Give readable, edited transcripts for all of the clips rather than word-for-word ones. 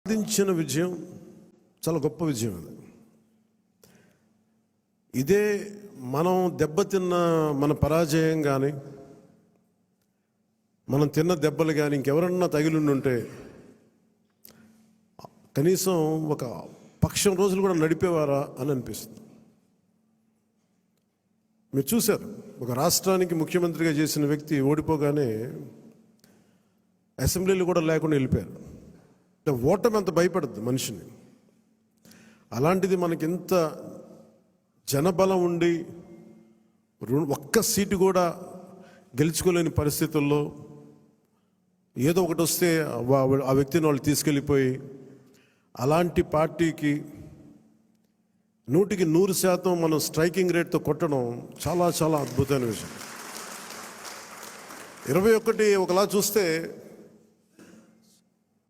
సాధించిన విజయం చాలా గొప్ప విజయం. అది ఇదే మనం దెబ్బతిన్న మన పరాజయం కానీ మనం తిన్న దెబ్బలు కానీ ఇంకెవరన్నా తగిలిండుంటే కనీసం ఒక పక్షం రోజులు కూడా నడిపేవారా అని అనిపిస్తుంది. మీరు చూశారు, ఒక రాష్ట్రానికి ముఖ్యమంత్రిగా చేసిన వ్యక్తి ఓడిపోగానే అసెంబ్లీలు కూడా లేకుండా వెళ్ళిపోయారు. ఓటమి అంత భయపడుద్ది మనిషిని. అలాంటిది మనకి ఇంత జనబలం ఉండి ఒక్క సీటు కూడా గెలుచుకోలేని పరిస్థితుల్లో ఏదో ఒకటి వస్తే ఆ వ్యక్తిని వాళ్ళు తీసుకెళ్ళిపోయి అలాంటి పార్టీకి 100% మనం స్ట్రైకింగ్ రేట్తో కొట్టడం చాలా చాలా అద్భుతమైన విషయం. 21 ఒకలా చూస్తే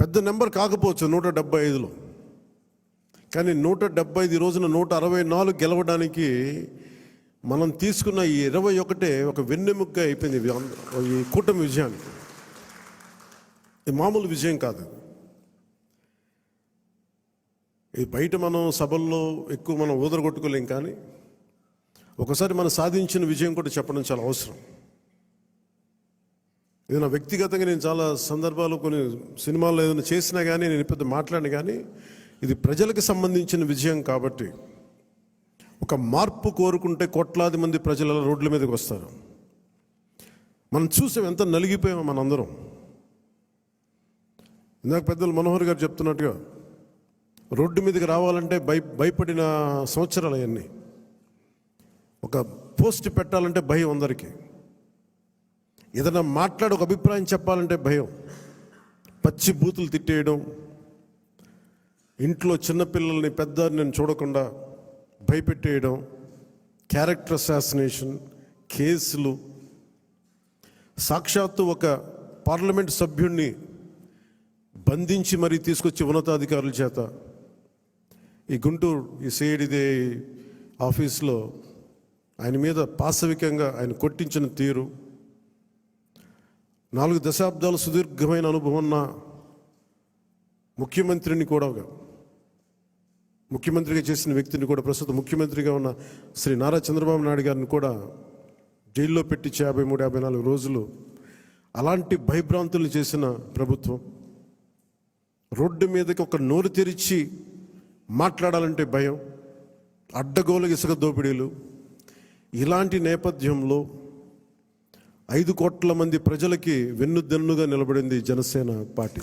పెద్ద నెంబర్ కాకపోవచ్చు 175లో, కానీ 175 ఈ రోజున 164 గెలవడానికి మనం తీసుకున్న ఈ 21 ఒక వెన్నెముగ్గా అయిపోయింది ఈ కూటమి విజయానికి. ఇది మామూలు విజయం కాదు. ఇది బయట మనం సభల్లో ఎక్కువ మనం ఊదరగొట్టుకోలేం, కానీ ఒకసారి మనం సాధించిన విజయం కూడా చెప్పడం చాలా అవసరం. ఇది నా వ్యక్తిగతంగా నేను చాలా సందర్భాలు కొన్ని సినిమాల్లో ఏదైనా చేసినా కానీ నేను పెద్ద మాట్లాడిన, కానీ ఇది ప్రజలకు సంబంధించిన విజయం కాబట్టి ఒక మార్పు కోరుకుంటే కోట్లాది మంది ప్రజల రోడ్ల మీదకి వస్తారు. మనం చూసాం ఎంత నలిగిపోయామో మనందరం. ఇందాక పెద్దలు మనోహర్ గారు చెప్తున్నట్టుగా రోడ్డు మీదకి రావాలంటే భయపడిన సంవత్సరాలు అవన్నీ. ఒక పోస్ట్ పెట్టాలంటే భయం అందరికీ. ఏదైనా మాట్లాడి ఒక అభిప్రాయం చెప్పాలంటే భయం. పచ్చి బూతులు తిట్టేయడం, ఇంట్లో చిన్నపిల్లల్ని పెద్దని చూడకుండా భయపెట్టేయడం, క్యారెక్టర్ అసాసినేషన్ కేసులు, సాక్షాత్తు ఒక పార్లమెంట్ సభ్యుడిని బంధించి మరీ తీసుకొచ్చి ఉన్నతాధికారుల చేత ఈ గుంటూరు ఈ సిఐడిదే ఆఫీస్లో ఆయన మీద పాశవికంగా ఆయన కొట్టించిన తీరు, 4 దశాబ్దాలు సుదీర్ఘమైన అనుభవం ఉన్న ముఖ్యమంత్రిని కూడా, ముఖ్యమంత్రిగా చేసిన వ్యక్తిని కూడా, ప్రస్తుతం ముఖ్యమంత్రిగా ఉన్న శ్రీ నారా చంద్రబాబు నాయుడు గారిని కూడా జైల్లో పెట్టి 53-54 రోజులు అలాంటి భయభ్రాంతులు చేసిన ప్రభుత్వం. రోడ్డు మీదకి ఒక నోరు తెరిచి మాట్లాడాలంటే భయం, అడ్డగోలు ఇసుక దోపిడీలు. ఇలాంటి నేపథ్యంలో 5 కోట్ల మంది ప్రజలకి వెన్నుదన్నుగా నిలబడింది జనసేన పార్టీ.